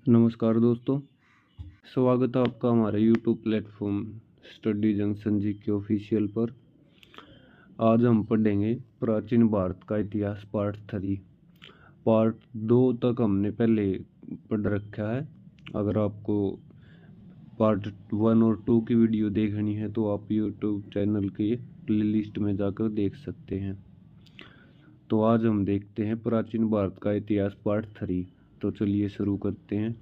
नमस्कार दोस्तों, स्वागत है आपका हमारे यूट्यूब प्लेटफॉर्म स्टडी जंक्शन जी के ऑफिशियल पर। आज हम पढ़ेंगे प्राचीन भारत का इतिहास पार्ट 3। पार्ट 2 तक हमने पहले पढ़ रखा है। अगर आपको पार्ट 1 और 2 की वीडियो देखनी है तो आप यूट्यूब चैनल के प्लेलिस्ट में जाकर देख सकते हैं। तो आज हम देखते हैं प्राचीन भारत का इतिहास पार्ट 3। तो चलिए शुरू करते हैं।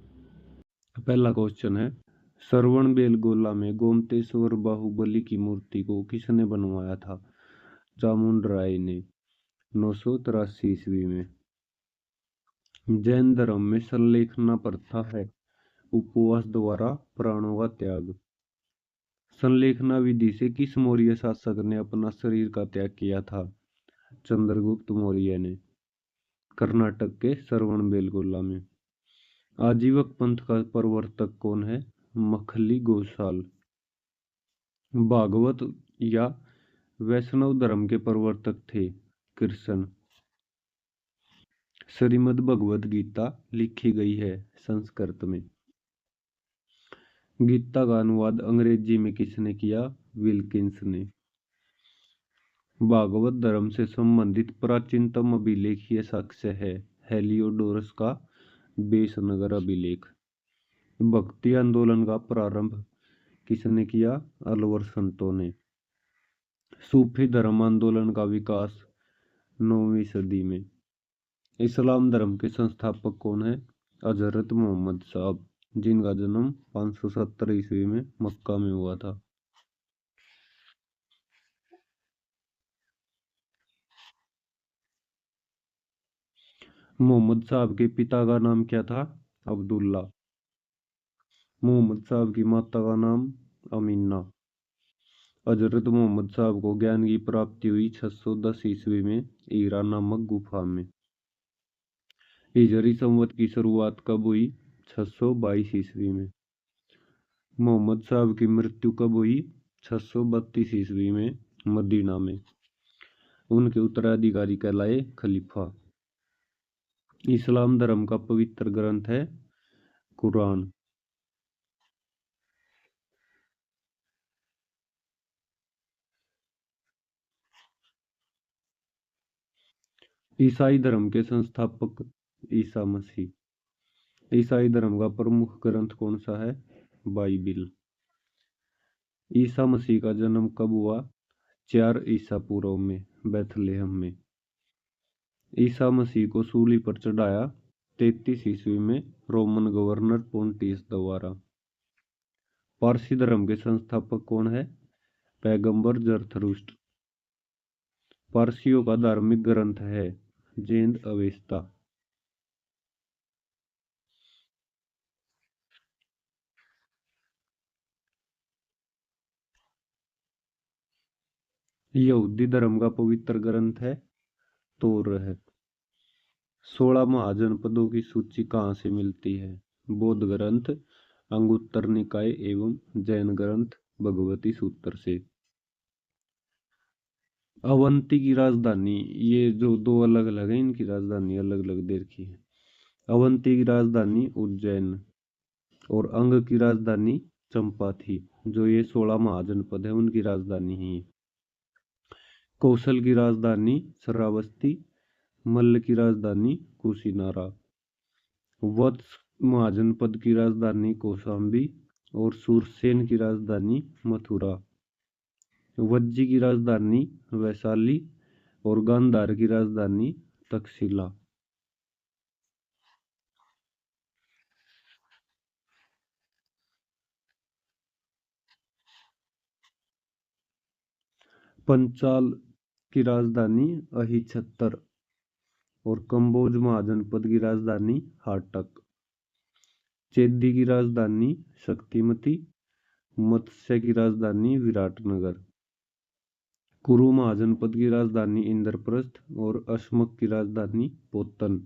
पहला क्वेश्चन है, श्रवण बेलगोला में गोमतेश्वर बाहुबली की मूर्ति को किसने बनवाया था? चामुंड राय ने 983 ईस्वी में। जैन धर्म में संलेखना प्रथा है, उपवास द्वारा प्राणों का त्याग। संलेखना विधि से किस मौर्य शासक ने अपना शरीर का त्याग किया था? चंद्रगुप्त मौर्य ने। कर्नाटक के श्रवण बेलगोला में। आजीवक पंथ का प्रवर्तक कौन है? मखली गोसाल। भागवत या वैष्णव धर्म के प्रवर्तक थे कृष्ण। श्रीमद् भगवद गीता लिखी गई है संस्कृत में। गीता का अनुवाद अंग्रेजी में किसने किया? विल्किंस ने। भागवत धर्म से संबंधित प्राचीनतम अभिलेखीय साक्ष्य है हेलियोडोरस का बेसनगर अभिलेख। भक्ति आंदोलन का प्रारंभ किसने किया? अलवर संतों ने। सूफी धर्म आंदोलन का विकास 9वीं सदी में। इस्लाम धर्म के संस्थापक कौन है? हजरत मोहम्मद साहब, जिनका जन्म 570 ईस्वी में मक्का में हुआ था। मोहम्मद साहब के पिता का नाम क्या था? अब्दुल्ला। मोहम्मद साहब की माता का नाम अमीना। हजरत मोहम्मद साहब को ज्ञान की प्राप्ति हुई 610 ईस्वी में ईरा नामक गुफा में। हिजरी संवत की शुरुआत कब हुई? 622 ईस्वी में। मोहम्मद साहब की मृत्यु कब हुई? 632 ईस्वी में मदीना में। उनके उत्तराधिकारी कहलाए खलीफा। इस्लाम धर्म का पवित्र ग्रंथ है कुरान। ईसाई धर्म के संस्थापक ईसा मसीह। ईसाई धर्म का प्रमुख ग्रंथ कौन सा है? बाइबिल। ईसा मसीह का जन्म कब हुआ? 4 ईसा पूर्व में बैथलेहम में। ईसा मसीह को सूली पर चढ़ाया 33 ईस्वी में रोमन गवर्नर पोंटियस द्वारा। पारसी धर्म के संस्थापक कौन है? पैगंबर जरथरुस्ट। पारसियों का धार्मिक ग्रंथ है जेंद अवेस्ता। यहूदी धर्म का पवित्र ग्रंथ है तौरात। 16 महाजनपदों की सूची कहाँ से मिलती है? बौद्ध ग्रंथ, अंगुत्तर निकाय एवं जैन ग्रंथ भगवती सूत्र से। अवंती की राजधानी, ये जो दो अलग अलग है, इनकी राजधानी अलग अलग दे रखी है। अवंती की राजधानी उज्जैन और अंग की राजधानी चंपा थी, जो ये 16 महाजनपद है उनकी राजधानी है। कौशल की राजधानी श्रावस्ती, मल्ल की राजधानी कुशीनारा। वत्स महाजनपद की राजधानी कौशाम्बी और सूरसेन की राजधानी मथुरा। वज्जी की राजधानी वैशाली और गांधार की राजधानी तक्षशिला। पंचाल की राजधानी अहिछत्तर और कंबोज महाजनपद की राजधानी हाटक। चेदी की राजधानी शक्तिमती, मत्स्य की राजधानी विराटनगर। कुरु महाजनपद की राजधानी इंद्रप्रस्थ और अशमक की राजधानी पोतन।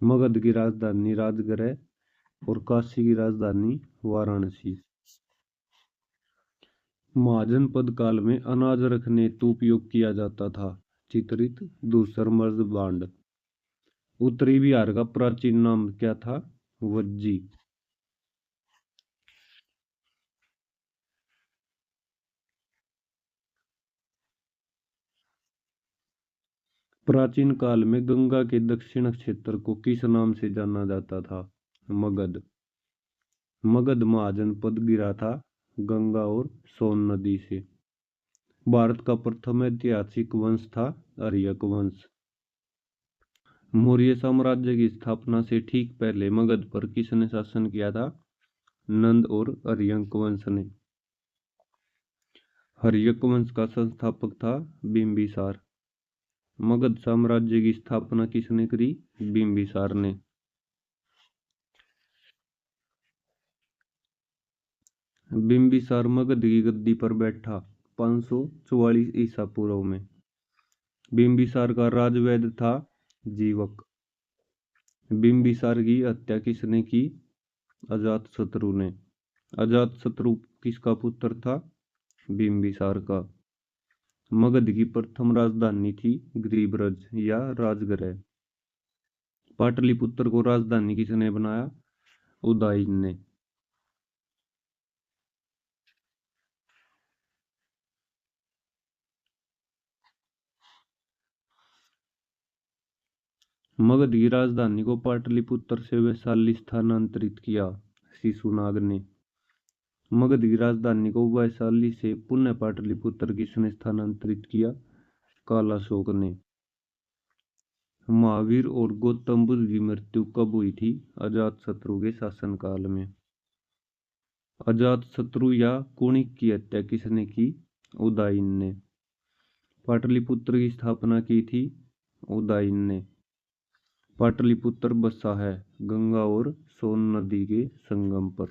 मगध की राजधानी राजगृह और काशी की राजधानी वाराणसी। महाजनपद काल में अनाज रखने हेतु उपयोग किया जाता था चित्रित दूसर मर्द बांड। उत्तरी बिहार का प्राचीन नाम क्या था? वज्जी। प्राचीन काल में गंगा के दक्षिण क्षेत्र को किस नाम से जाना जाता था? मगध। मगध महाजनपद गिरा था गंगा और सोन नदी से। भारत का प्रथम ऐतिहासिक वंश था आर्यक वंश। मौर्य साम्राज्य की स्थापना से ठीक पहले मगध पर किसने शासन किया था? नंद और हर्यक वंश ने। हर्यक वंश का संस्थापक था बिंबिसार। मगध साम्राज्य की स्थापना किसने करी? बिंबिसार ने। बिंबिसार मगध की गद्दी पर बैठा 544 ईसा पूर्व में। बिंबिसार का राजवैद्य था जीवक। बिंबिसार की हत्या किसने की? अजातशत्रु ने। अजातशत्रु किसका पुत्र था? बिंबिसार का। मगध की प्रथम राजधानी थी गिरिब्रज या राजगृह। पाटलिपुत्र को राजधानी किसने बनाया? उदयन ने। मगध की राजधानी को पाटलिपुत्र से वैशाली स्थानांतरित किया शिशुनाग ने। मगध की राजधानी को वैशाली से पुनः पाटलिपुत्र किसने स्थानांतरित किया? कालाशोक ने। महावीर और गौतम बुद्ध की मृत्यु कब हुई थी? अजातशत्रु के शासनकाल में। अजातशत्रु या कुणिक की हत्या किसने की? उदयन ने। पाटलिपुत्र की स्थापना की थी उदयन ने। पाटलिपुत्र बसा है गंगा और सोन नदी के संगम पर।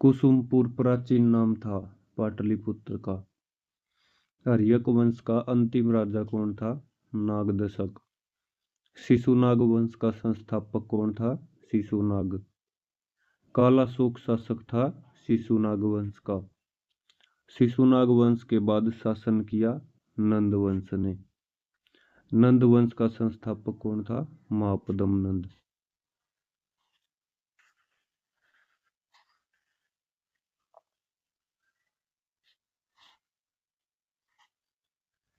कुसुमपुर प्राचीन नाम था पाटलिपुत्र का। हर्यक वंश का अंतिम राजा कौन था? नागदशक। शिशुनाग वंश का संस्थापक कौन था? शिशुनाग। कालाशोक शासक था शिशुनाग वंश का। शिशुनाग वंश के बाद शासन किया नंद वंश ने। नंद वंश का संस्थापक कौन था? महापद्म नंद।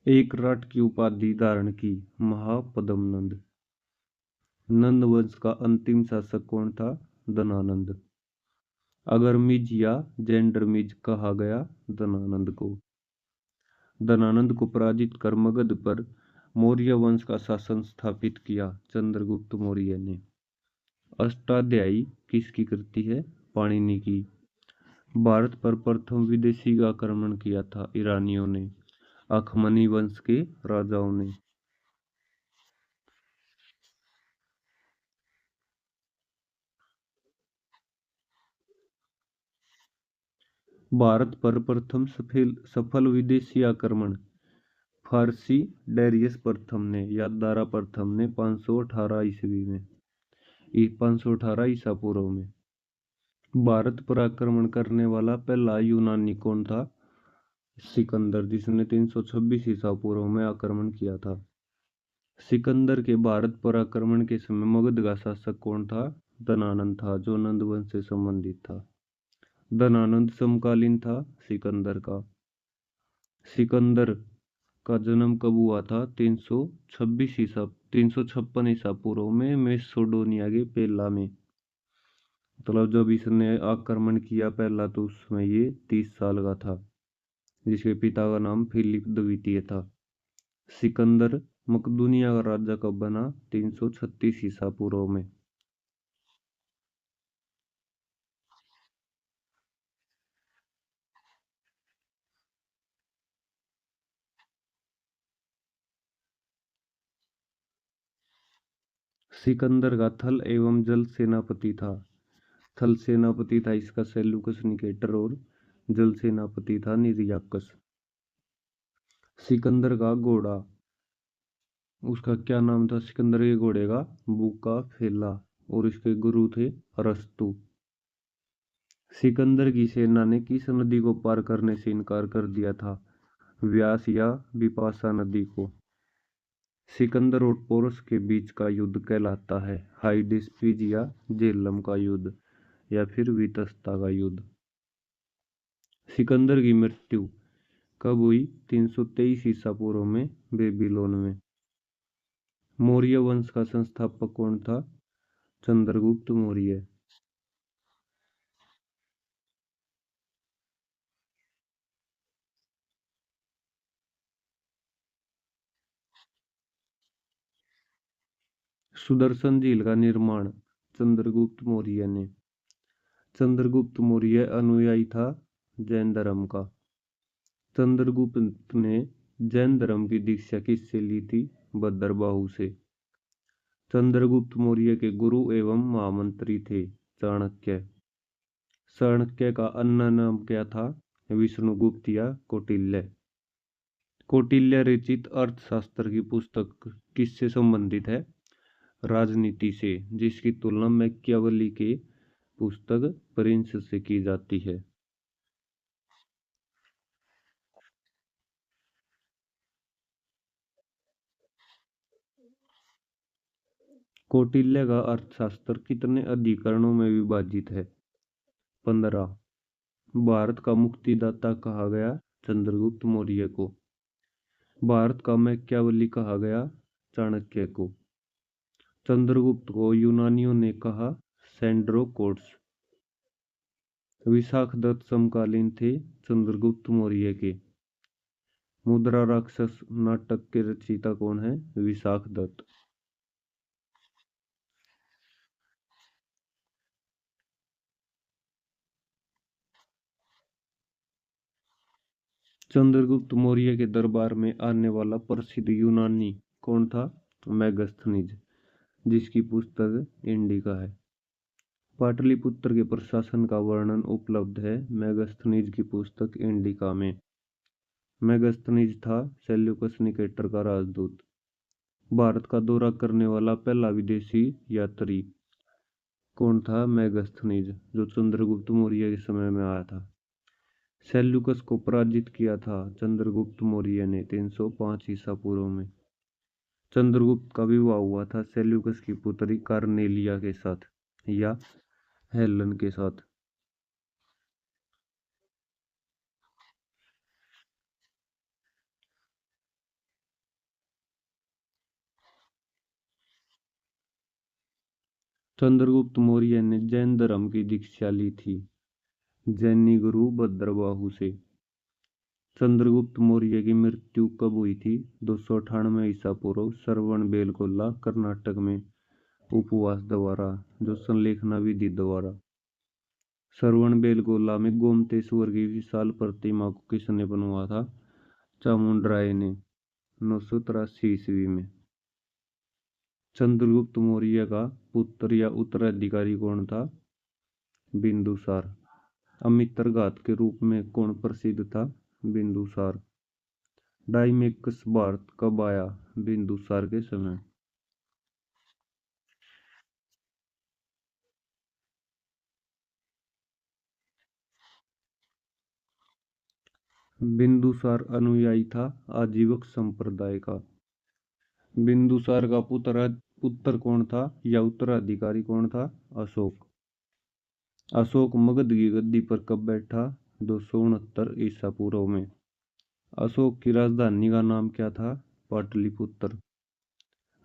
एक राट की उपाधि धारण की महापद्म नंद। नंद वंश का अंतिम शासक कौन था? धनानंद। अगरमिज या जेंडरमिज कहा गया धनानंद को। धनानंद को पराजित कर मगध पर मौर्य वंश का शासन स्थापित किया चंद्रगुप्त मौर्य ने। अष्टाध्यायी किसकी कृति है? पाणिनि की। भारत पर प्रथम विदेशी आक्रमण किया था ईरानियों ने, अखमनी वंश के राजाओं ने। भारत पर प्रथम सफल विदेशी आक्रमण फारसी डेरियस प्रथम ने या दारा प्रथम ने 518 ईस्वी में, 518 ईसा पूर्व में। भारत पर आक्रमण करने वाला पहला यूनानी कौन था? सिकंदर, जिसने 326 ईसा पूर्व में आक्रमण किया था। सिकंदर के भारत पर आक्रमण के समय मगध का शासक कौन था? धनानंद था, जो नंद वंश से संबंधित था। धनानंद समकालीन था सिकंदर का। सिकंदर का जन्म कब हुआ था? 356 ईसा पूर्व में मेसोडोनिया के पेला में। मतलब जब इसने आक्रमण किया पहला, तो उसमें ये 30 साल का था, जिसके पिता का नाम फिलिप द्वितीय था। सिकंदर मकदूनिया का राजा कब बना? 336 ईसा पूर्व में। सिकंदर का थल एवं जल सेनापति था। थल सेनापति था इसका सेल्यूकस निकेटर और जल सेनापति था निर्याकस। सिकंदर का घोड़ा, उसका क्या नाम था? सिकंदर के घोड़े का? बूका फेला। और इसके गुरु थे अरस्तु। सिकंदर की सेना ने किस नदी को पार करने से इनकार कर दिया था? व्यास या बिपाशा नदी को? सिकंदर और पोरस के बीच का युद्ध कहलाता है हाइडेस्पिज या झेलम का युद्ध या फिर वितस्ता का युद्ध। सिकंदर की मृत्यु कब हुई? 323 ईसा पूर्व में बेबीलोन में। मौर्य वंश का संस्थापक कौन था? चंद्रगुप्त मौर्य। सुदर्शन झील का निर्माण चंद्रगुप्त मौर्य ने। चंद्रगुप्त मौर्य अनुयायी था जैन धर्म का। चंद्रगुप्त ने जैन धर्म की दीक्षा किससे ली थी? भद्रबाहु से। चंद्रगुप्त मौर्य के गुरु एवं महामंत्री थे चाणक्य। चाणक्य का अन्य नाम क्या था? विष्णुगुप्त या कौटिल्य। कौटिल्य रचित अर्थशास्त्र की पुस्तक किससे संबंधित है? राजनीति से, जिसकी तुलना मैकियावेली के पुस्तक प्रिंस से की जाती है। कौटिल्य का अर्थशास्त्र कितने अधिकरणों में विभाजित है? 15। भारत का मुक्तिदाता कहा गया चंद्रगुप्त मौर्य को। भारत का मैकियावेली कहा गया चाणक्य को। चंद्रगुप्त को यूनानियों ने कहा सेंड्रोकोट्स। विशाख दत्त समकालीन थे चंद्रगुप्त मौर्य के। मुद्रा राक्षस नाटक के रचयिता कौन है? विशाख दत्त। चंद्रगुप्त मौर्य के दरबार में आने वाला प्रसिद्ध यूनानी कौन था? मेगस्थनीज, जिसकी पुस्तक इंडिका है। पाटलिपुत्र के प्रशासन का वर्णन उपलब्ध है मेगस्थनीज की पुस्तक इंडिका में। मेगस्थनीज था सेल्यूकस निकेटर का राजदूत। भारत का दौरा करने वाला पहला विदेशी यात्री कौन था? मेगस्थनीज, जो चंद्रगुप्त मौर्य के समय में आया था। सेल्यूकस को पराजित किया था चंद्रगुप्त मौर्य ने 305 ईसा पूर्व में। चंद्रगुप्त का विवाह हुआ था सेल्यूकस की पुत्री कार्नेलिया के साथ या हेलन के साथ। चंद्रगुप्त मौर्य ने जैन धर्म की दीक्षा ली थी जैनी गुरु भद्रबाहु से। चंद्रगुप्त मौर्य की मृत्यु कब हुई थी? 298 ईसा पूर्व श्रवण बेलगोला कर्नाटक में उपवास द्वारा, जो संलेखना विधि द्वारा। श्रवण बेलगोला में गोमतेश्वर की विशाल प्रतिमा को किसने बनवाया था? चामुंडराय ने 983 ईस्वी में। चंद्रगुप्त मौर्य का पुत्र या उत्तराधिकारी कौन था? बिंदुसार। अमित्रघात के रूप में कौन प्रसिद्ध था? बिंदुसार। डाइमेकस भारत कब आया? बिंदुसार के समय। बिंदुसार अनुयायी था आजीवक संप्रदाय का। बिंदुसार का पुत्र कौन था या उत्तराधिकारी कौन था? अशोक। अशोक मगध की गद्दी पर कब बैठा? 269 ईसा पूर्व में। अशोक की राजधानी का नाम क्या था? पाटलिपुत्र।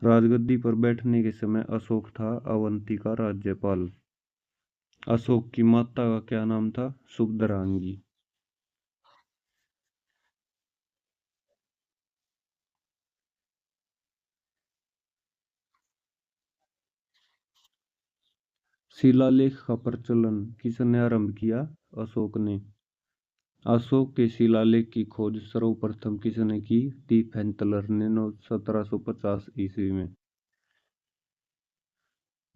राजगद्दी पर बैठने के समय अशोक था अवंती का राज्यपाल। अशोक की माता का क्या नाम था? सुभद्रांगी। शिलालेख का प्रचलन किसने आरंभ किया? अशोक ने। अशोक के शिलालेख की खोज सर्वप्रथम किसने की? डी ने 1750 ईस्वी में।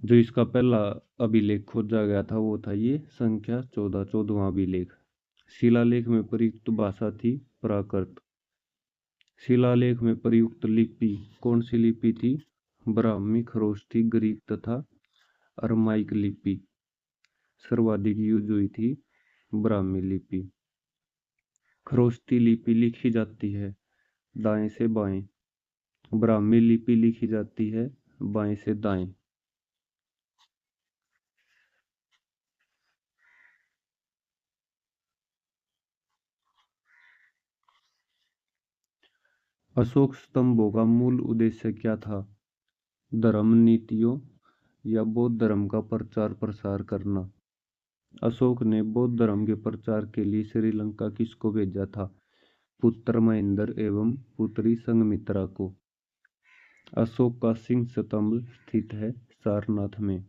जो इसका पहला अभिलेख खोजा गया था वो था ये संख्या 14वां अभिलेख। शिलालेख में प्रयुक्त भाषा थी प्राकृत। शिलालेख में प्रयुक्त लिपि कौन सी लिपि थी? ब्राह्मी, खरोष्ठी, ग्रीक तथा अरमाइक लिपि। सर्वाधिक यूज हुई थी ब्राह्मी लिपि। खरोष्ठी लिपि लिखी जाती है दाएं से बाएं। ब्राह्मी लिपि लिखी जाती है बाएं से दाएं। अशोक स्तंभों का मूल उद्देश्य क्या था? धर्म नीतियों या बौद्ध धर्म का प्रचार प्रसार करना। अशोक ने बौद्ध धर्म के प्रचार के लिए श्रीलंका किसको भेजा था? पुत्र महेंद्र एवं पुत्री संघमित्रा को। अशोक का सिंह स्तंभ स्थित है सारनाथ में।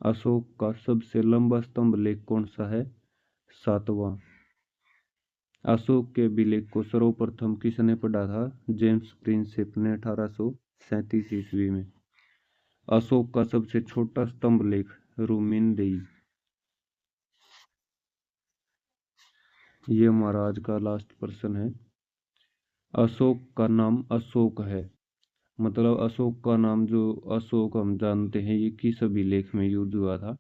अशोक का सबसे लंबा स्तंभ लेख कौन सा है? 7वां। अशोक के अभिलेख को सर्वप्रथम किसने पढ़ा था? जेम्स प्रिंसेप ने 1837 ईस्वी में। अशोक का सबसे छोटा स्तंभ लेख रूमिन देई। ये हमारा आज का लास्ट प्रश्न है। अशोक का नाम अशोक है, मतलब अशोक का नाम जो अशोक हम जानते हैं ये किस अभिलेख में यूज हुआ था?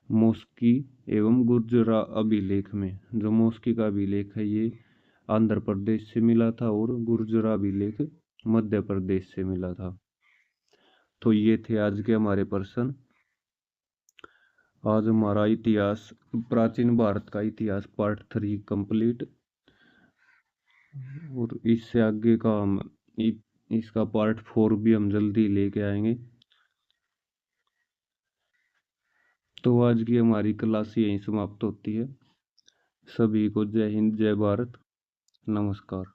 मॉस्की एवं गुर्जरा अभिलेख में। जो मॉस्की का अभिलेख है ये आंध्र प्रदेश से मिला था और गुर्जरा अभिलेख मध्य प्रदेश से मिला था। तो ये थे आज के हमारे प्रश्न। आज हमारा इतिहास, प्राचीन भारत का इतिहास पार्ट 3 कंप्लीट। और इससे आगे का हम इसका पार्ट 4 भी हम जल्दी लेके आएंगे। तो आज की हमारी क्लास यहीं समाप्त होती है। सभी को जय हिंद, जय भारत, नमस्कार।